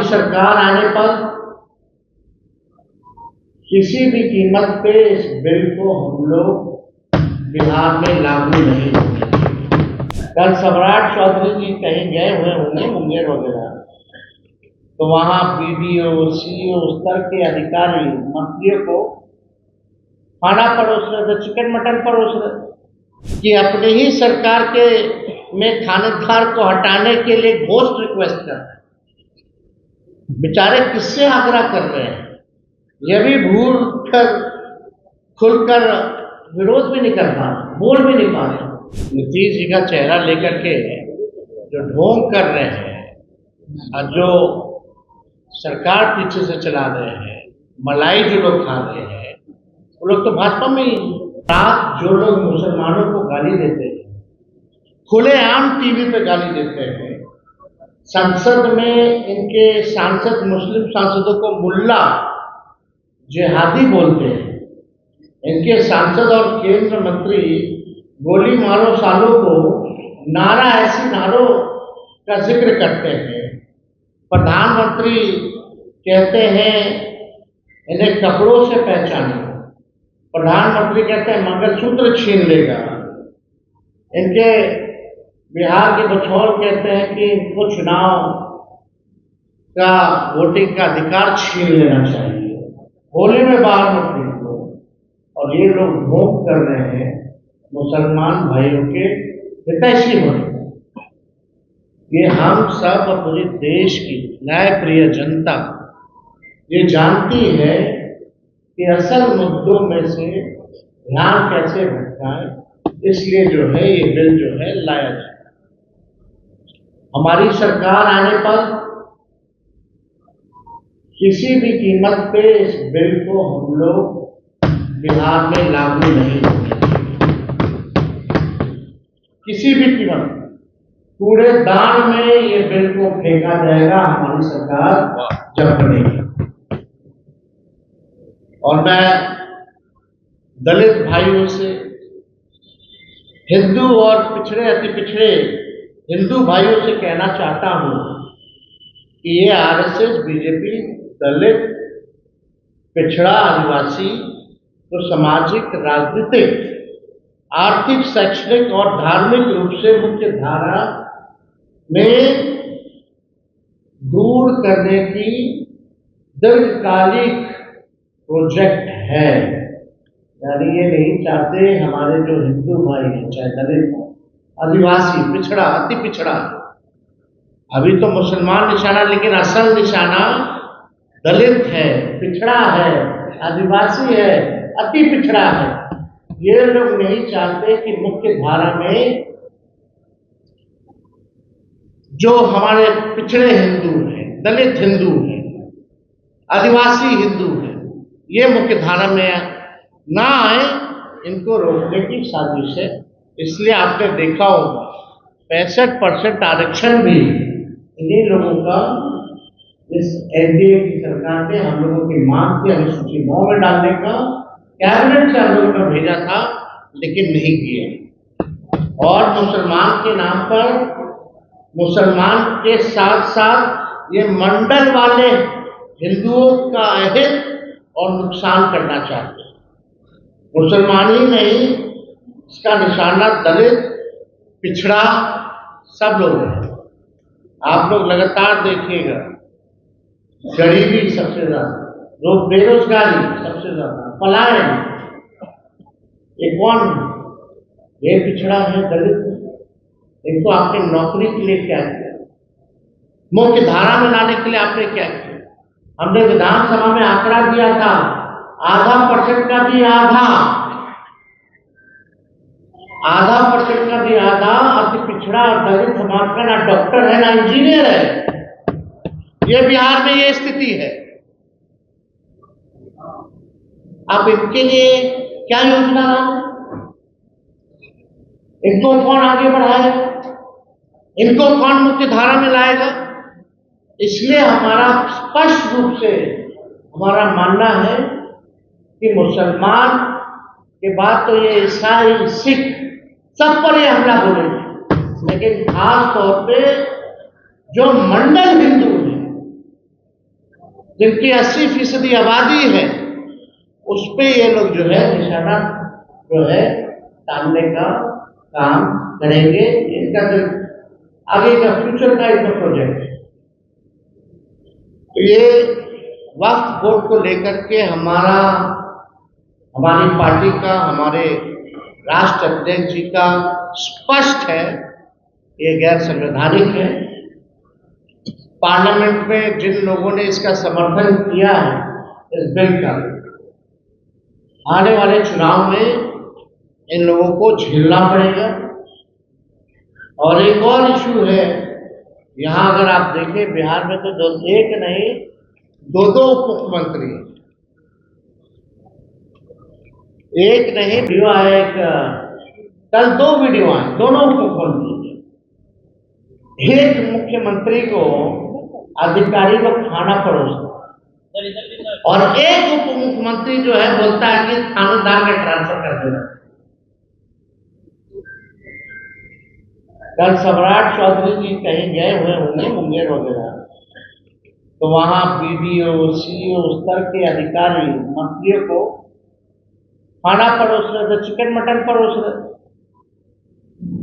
सरकार आने पर किसी भी कीमत पे इस बिल को हम लोग बिहार में लागू नहीं होंगे। कल सम्राट चौधरी जी कहीं गए हुए होंगे मुंगेर वगैरह, तो वहां बीडीओ सीईओ स्तर के अधिकारी मंत्रियों को खाना परोस रहे थे, चिकन मटन परोस रहे कि अपने ही सरकार के में थानेदार को हटाने के लिए घोस्ट रिक्वेस्ट कर रहे हैं। बेचारे किससे आग्रह कर रहे हैं? यह भी भूल कर खुलकर विरोध भी नहीं कर पा रहे, बोल भी नहीं पा रहे। नीतीश जी का चेहरा लेकर के जो ढोंग कर रहे हैं और जो सरकार पीछे से चला रहे हैं, मलाई जो लोग खा रहे हैं, वो लोग तो भाजपा में ही। रात जो लोग मुसलमानों को गाली देते हैं, खुलेआम टीवी पे गाली देते हैं, संसद में इनके सांसद मुस्लिम सांसदों को मुल्ला जिहादी बोलते हैं, इनके सांसद और केंद्र मंत्री गोली मारो सालों को नारा ऐसी नारों का जिक्र करते हैं। प्रधानमंत्री कहते हैं इन्हें कपड़ों से पहचानो, प्रधानमंत्री कहते हैं मंगलसूत्र छीन लेगा, इनके बिहार के बछौल कहते हैं कि इनको चुनाव का वोटिंग का अधिकार छीन लेना चाहिए, होली में बाहर मत निकलो। और ये लोग भोग कर रहे हैं मुसलमान भाइयों के हितैषी होने। ये हम सब और पूरे देश की न्यायप्रिय जनता ये जानती है कि असल मुद्दों में से ध्यान कैसे भटकाए, इसलिए जो है ये बिल जो है लाया जाए। हमारी सरकार आने पर किसी भी कीमत पे इस बिल को हम लोग बिहार में लागू नहीं होंगे। किसी भी कीमत कूड़ेदान में ये बिल को फेंका जाएगा, हमारी सरकार जब बनेगी। और मैं दलित भाइयों से, हिंदू और पिछड़े अति पिछड़े हिंदू भाइयों से कहना चाहता हूं कि ये आरएसएस बीजेपी दलित पिछड़ा आदिवासी तो सामाजिक राजनीतिक आर्थिक शैक्षणिक और धार्मिक रूप से मुख्य धारा में दूर करने की दीर्घकालिक प्रोजेक्ट है। यानी ये नहीं चाहते हमारे जो हिंदू भाई हैं, चाहे दलित आदिवासी पिछड़ा अति पिछड़ा, अभी तो मुसलमान निशाना, लेकिन असल निशाना दलित है, पिछड़ा है, आदिवासी है, अति पिछड़ा है। ये लोग नहीं चाहते कि मुख्य धारा में जो हमारे पिछड़े हिंदू हैं, दलित हिंदू हैं, आदिवासी हिंदू हैं, ये मुख्य धारा में ना आए, इनको रोकने की साजिश है। इसलिए आपने देखा होगा 65% आरक्षण भी इन्हीं लोगों का, इस एनडीए की सरकार ने हम लोगों की मांग की अनुसूची 9 में डालने का, कैबिनेट से हम लोगों ने भेजा था, लेकिन नहीं किया। और मुसलमान के नाम पर, मुसलमान के साथ साथ ये मंडल वाले हिंदुओं का अहित और नुकसान करना चाहते हैं। मुसलमान ही नहीं, इसका निशाना दलित पिछड़ा सब लोग हैं। आप लोग लगातार देखिएगा, गरीबी सबसे ज्यादा, लोग बेरोजगारी सबसे ज्यादा, पलायन, ये कौन? ये पिछड़ा है, दलित। इनको आपने नौकरी के लिए क्या किया? मुख्य धारा में लाने के लिए आपने क्या किया? हमने विधानसभा में आंकड़ा दिया था, 0.5% का भी आधा अति पिछड़ा और दलित समाज का ना डॉक्टर है ना इंजीनियर है। ये बिहार में ये स्थिति है। आप इनके लिए क्या योजना लाए? इनको कौन आगे बढ़ाएगा? इनको कौन मुख्य धारा में लाएगा? इसलिए हमारा स्पष्ट रूप से हमारा मानना है कि मुसलमान के बाद तो ये ईसाई, सिख सब पर ये हमला बोलेंगे, लेकिन खास तौर पे जो मंडल हिंदू हैं, जिनकी 80% आबादी है, उस पे ये लोग जो है निशाना जो है डालने का काम करेंगे। इनका जो आगे का फ्यूचर का इनका प्रोजेक्ट है। तो ये वक्फ बोर्ड को लेकर के हमारी पार्टी का, हमारे राष्ट्र अध्यक्ष जी का स्पष्ट है, ये गैर संवैधानिक है। पार्लियामेंट में जिन लोगों ने इसका समर्थन किया है इस बिल का, आने वाले चुनाव में इन लोगों को झेलना पड़ेगा। और एक और इशू है, यहां अगर आप देखें बिहार में तो एक नहीं दो उप मुख्यमंत्री, एक नहीं वीडियो आया, कल 2 वीडियो आए, दोनों उप मुख्यमंत्री। एक मुख्यमंत्री को अधिकारी को खाना परोसना और एक उप मुख्यमंत्री जो है बोलता है कि थानेदार में ट्रांसफर कर देना। कल सम्राट चौधरी जी कहीं गए हुए होंगे मुंगेर वगैरह, तो वहां बीडीओ सीईओ स्तर के अधिकारी मंत्रियों को खाना परोस रहे थे, चिकन मटन परोस रहे।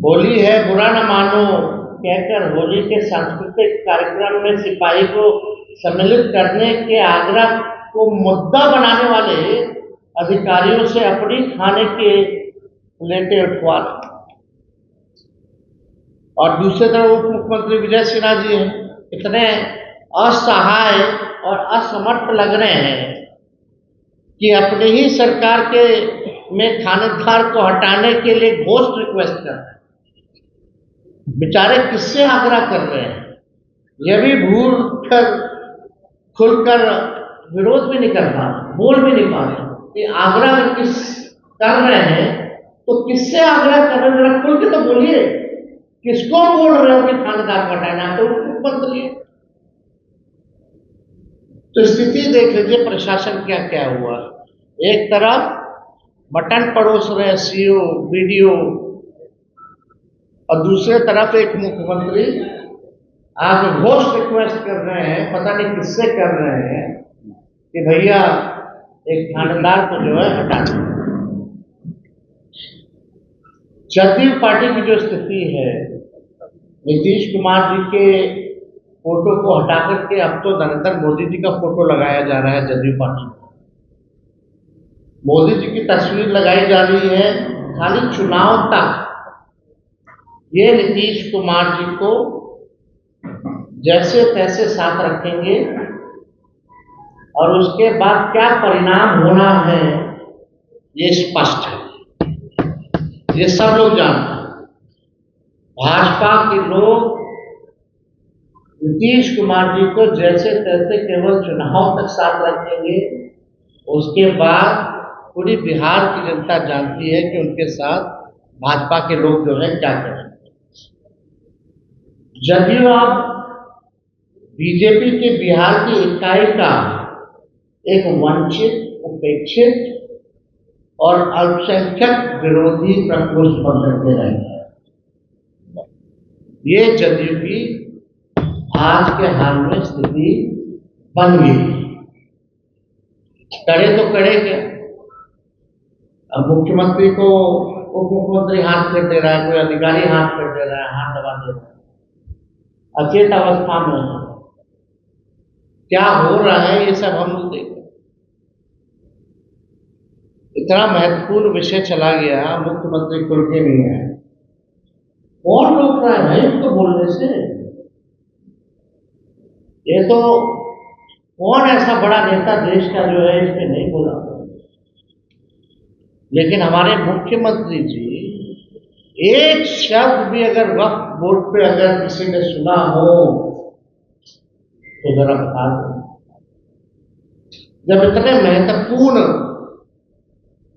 होली है बुरा न मानो कहकर होली के सांस्कृतिक कार्यक्रम में सिपाही को सम्मिलित करने के आग्रह को मुद्दा बनाने वाले अधिकारियों से अपनी खाने के प्लेटें उठवा रहे। और दूसरे तरफ उप मुख्यमंत्री विजय सिन्हा जी हैं, इतने असहाय और असमर्थ लग रहे हैं कि अपनी ही सरकार के में थानेदार को हटाने के लिए घोस्ट रिक्वेस्ट कर रहे हैं। बेचारे किससे आग्रह कर रहे हैं? यह भी भूल कर खुलकर विरोध भी नहीं कर पा रहे, बोल भी नहीं पा रहे कि आग्रह किस कर रहे हैं, तो किससे आग्रह कर रहे हैं? जरा खुल के तो बोलिए, किसको बोल रहे हो कि थानेदार को हटाना? तो मुख्यमंत्री है। तो स्थिति देख लीजिए प्रशासन क्या क्या हुआ। एक तरफ मटन परोस रहे सीईओ बीडीओ, और दूसरे तरफ एक मुख्यमंत्री आगे घोस्ट रिक्वेस्ट कर रहे हैं, पता नहीं किससे कर रहे हैं, कि भैया एक थानेदार को जो है हटा दें। जदयू पार्टी की जो स्थिति है, नीतीश कुमार जी के फोटो को हटा करके अब तो नरेंद्र मोदी जी का फोटो लगाया जा रहा है। जदयू पार्टी मोदी जी की तस्वीर लगाई जा रही है खाली चुनाव तक। ये नीतीश कुमार जी को जैसे तैसे साथ रखेंगे और उसके बाद क्या परिणाम होना है ये स्पष्ट है, ये सब लोग जानते हैं। भाजपा के लोग नीतीश कुमार जी को जैसे तैसे केवल चुनाव तक साथ रखेंगे, उसके बाद पूरी बिहार की जनता जानती है कि उनके साथ भाजपा के लोग जो है क्या करेंगे। जदयू अब बीजेपी के बिहार की इकाई का एक वंचित, उपेक्षित और अल्पसंख्यक विरोधी प्रकोष्ठ बन करके रहेगा। ये जदयू की आज के हाल में स्थिति बन गई। करे तो करे क्या? अब मुख्यमंत्री को उप मुख्यमंत्री हाथ फेर दे रहा है, कोई अधिकारी हाथ फेर दे रहा है, हाथ दबा दे रहा है, अचेत अवस्था में क्या हो रहा है ये सब हम लोग देख रहे हैं। इतना महत्वपूर्ण विषय चला गया, मुख्यमंत्री खुल के नहीं है। कौन रोक रहा है भाई उनको बोलने से? ये तो कौन ऐसा बड़ा नेता देश का जो है इस पे नहीं बोला? लेकिन हमारे मुख्यमंत्री जी एक शब्द भी अगर वक्फ बोर्ड पे अगर किसी ने सुना हो तो जरा बता दो। जब इतने महत्वपूर्ण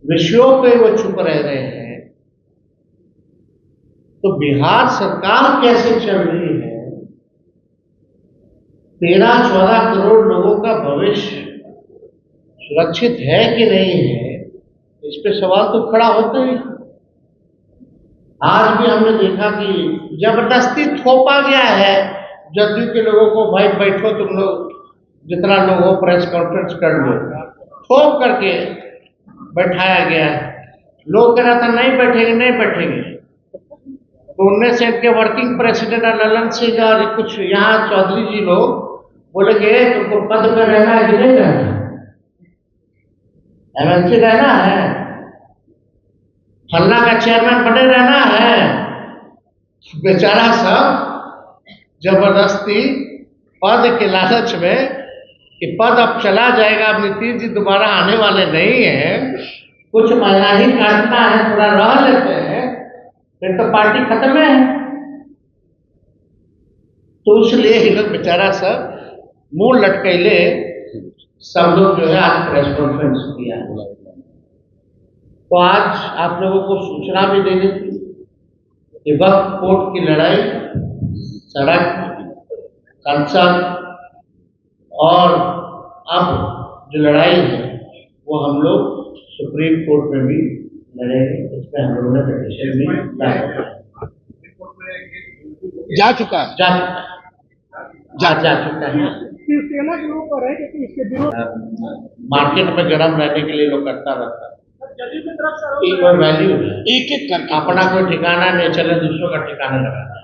विषयों पे वो चुप रह रहे हैं, तो बिहार सरकार कैसे चल रही है? 13-14 करोड़ लोगों का भविष्य सुरक्षित है कि नहीं है, इस पे सवाल तो खड़ा होते ही। आज भी हमने देखा कि जबरदस्ती थोपा गया है जदयू के लोगों को, भाई बैठो तुम लोग जितना लोग हो प्रेस कॉन्फ्रेंस कर लो, ठोक करके बैठाया गया है। लोग कह रहा था नहीं बैठेंगे नहीं बैठेंगे, तो उनमें से इनके वर्किंग प्रेसिडेंट ललन सिंह और कुछ यहाँ चौधरी जी लोग बोलेंगे तुमको पद में रहना है कि नहीं रहना, एमएलसी रहना है, फल्ला का चेयरमैन बने रहना है। बेचारा सब जबरदस्ती पद के लालच में कि पद अब चला जाएगा, अब नीतीश जी दोबारा आने वाले नहीं हैं, कुछ महीना ही काटना है, थोड़ा रह लेते हैं, फिर तो पार्टी खत्म है। तो इसलिए ये लोग बेचारा सब मुंह लटकैले सब लोग जो है आज प्रेस कॉन्फ्रेंस किया। तो आज आप लोगों को सूचना भी देनी थी कि वक्त कोर्ट की लड़ाई, सड़क, संसद और अब जो लड़ाई है वो हम लोग सुप्रीम कोर्ट में भी लड़ेंगे। इसमें हम लोगों ने पिटीशन भी जा चुका है जा चुका है। सेना के लोग कर रहे हैं कि इसके विरोध मार्केट में गर्म रहने के लिए लोग करता रहता है, जदयू की तरफ से एक और वैल्यू है, एक एक करके अपना कोई ठिकाना नहीं, चले दूसरों का ठिकाना लगाना।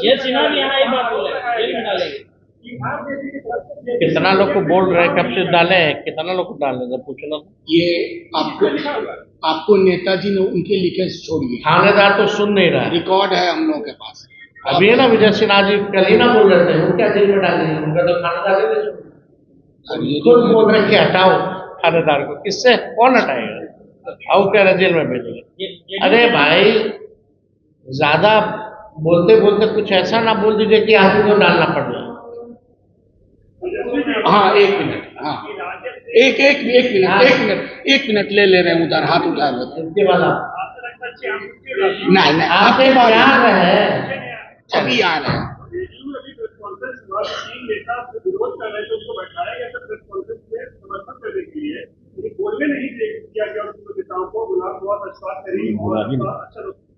ये सिन्हा भी यहाँ एक बात बोले, जेल में डालेंगे। कितना लोग को बोल रहे हैं, कब से डाले हैं, कितना लोग को डाले हैं, पूछना। ये आपको नेताजी ने उनके लिखे छोड़िए, थानेदार तो सुन नहीं रहा है। रिकॉर्ड है हम लोगों के पास। अभी है ना विजय सिन्हा जी कल ही ना बोल रहे थे, वो क्या जेल में डालेंगे, उनका तो थानेदार ही नहीं सुन, खुद बोल रहे कि हटाओ थानेदार को, किससे कौन हटाएगा, और कह रहे जेल में भेजेंगे। अरे भाई ज्यादा बोलते बोलते कुछ ऐसा ना बोल दीजिए कि आदमी को डालना पड़ जाए। हाँ एक मिनट, हाँ एक मिनट ले रहे हैं, उधर हाथ उठाए हुए थे। इसके बाद नहीं आपसे प्यार है, अभी आ रहे हैं।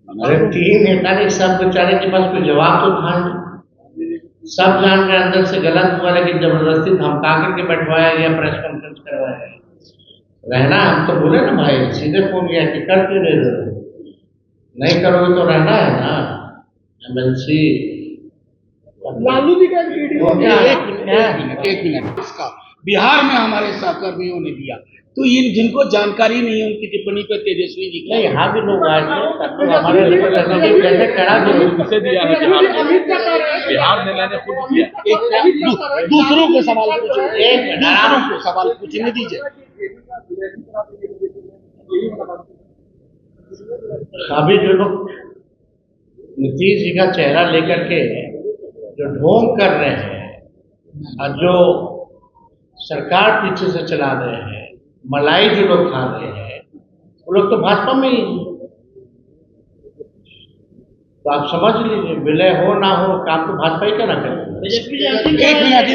अरे तीन नेता ने सब बेचारे के पास कोई जवाब तो था नहीं, सब जान रहे अंदर से गलत हुआ, लेकिन जबरदस्ती धमका करके बैठवाया गया, प्रेस कॉन्फ्रेंस करवाया गया। रहना हम तो बोले ना भाई, सीधे फोन किया कि कर क्यों नहीं रहे, नहीं करोगे तो रहना है ना। एमएलसी लालू जी का वीडियो एक मिनट इसका बिहार में हमारे सहकर्मियों ने दिया, तो इन जिनको जानकारी नहीं है उनकी टिप्पणी पे तेजस्वी जी नहीं, यहाँ भी लोग आए थे, हमारे कैसे करा किसे दिया है बिहार में मैंने खुद किया। दूसरों को सवाल पूछे, दूसरों को सवाल पूछने दीजिए। अभी जो लोग नीतीश जी का चेहरा लेकर के जो ढोंग कर रहे हैं और जो सरकार पीछे से चला रहे हैं, मलाई जो लोग खा रहे हैं, वो लोग तो भाजपा में ही। तो आप समझ लीजिए, विलय हो ना हो काम तो भाजपा ही करना चाहिए। एक मिनट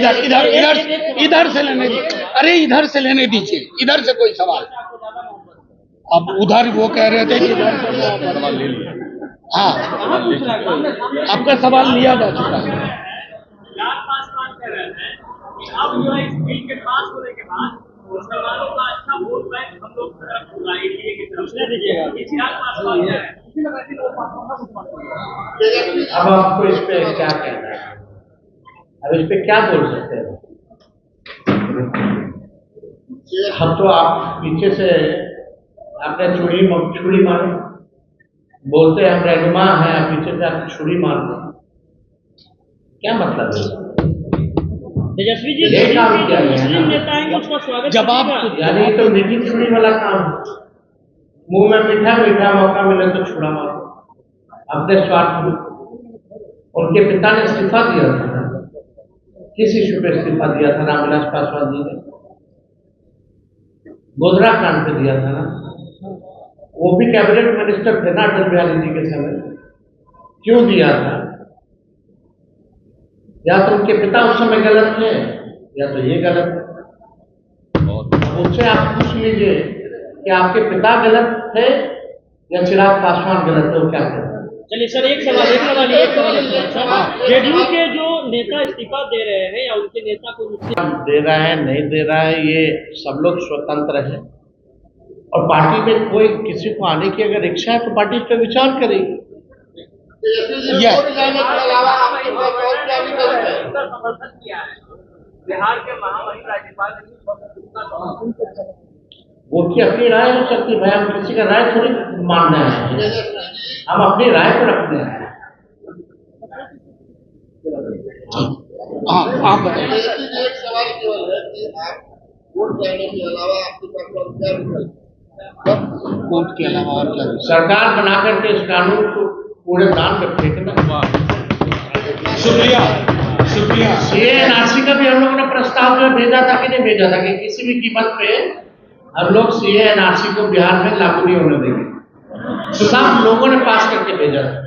इधर से लेने दीजिए। अरे इधर से लेने दीजिए, इधर से कोई सवाल। अब उधर वो कह रहे थे कि इधर से सवाल ले लिया। हाँ आपका सवाल लिया जा चुका है। अब आपको इस पे क्या कहना है, अब इस पे क्या बोल सकते हैं हम? तो आप पीछे से आपने छुरी मारी, बोलते हैं हम रहनुमा हैं, पीछे से आप छुरी मार दो, क्या मतलब है? तेजस्वी जी ये काम किया गया मुस्लिम ना, नेता आएंगे उसका स्वागत जवाब यानी ये तो मीठी छुरी वाला काम, मुंह में मीठा मौका मिले तो छुरा मारो अपने स्वार्थ में। उनके पिता ने इस्तीफा दिया था ना, किस इशू पे इस्तीफा दिया था? रामविलास पासवान जी ने गोधरा कांड पे दिया था ना, वो भी कैबिनेट मिनिस्टर थे ना अटल बिहारी जी के समय, क्यों दिया था? या तो उनके पिता उस समय गलत थे, या तो ये गलत है। मुझसे आप पूछ लीजिए कि आपके पिता गलत थे या चिराग पासवान गलत थे, वो क्या कहते हैं? चलिए सर, एक सवाल सर, जेडीयू के जो नेता इस्तीफा दे रहे हैं या उनके नेता को दे रहा है नहीं दे रहा है, ये सब लोग स्वतंत्र है। और पार्टी में कोई किसी को आने की अगर इच्छा है तो पार्टी इस पर विचार करेगी। बिहार के महामहिम राज्यपाल वो की अपनी राय हो सकती है भाई, हम किसी का राय थोड़ी मानना है, हम अपनी राय को रखते हैं। हाँ आप बताइए। एक सवाल केवल है कि आप वोट जाने के अलावा आपके पास और क्या विकल्प? कोर्ट के अलावा और क्या? सरकार बना करके इस कानून को पूरे दान में फेंकना। शुक्रिया शुक्रिया। सीएनआरसी का भी हम लोगों ने प्रस्ताव जो भेजा था कि नहीं भेजा था कि किसी भी कीमत पे हम लोग सीएनआरसी को बिहार में लागू नहीं होने देंगे, सब लोगों ने पास करके भेजा था।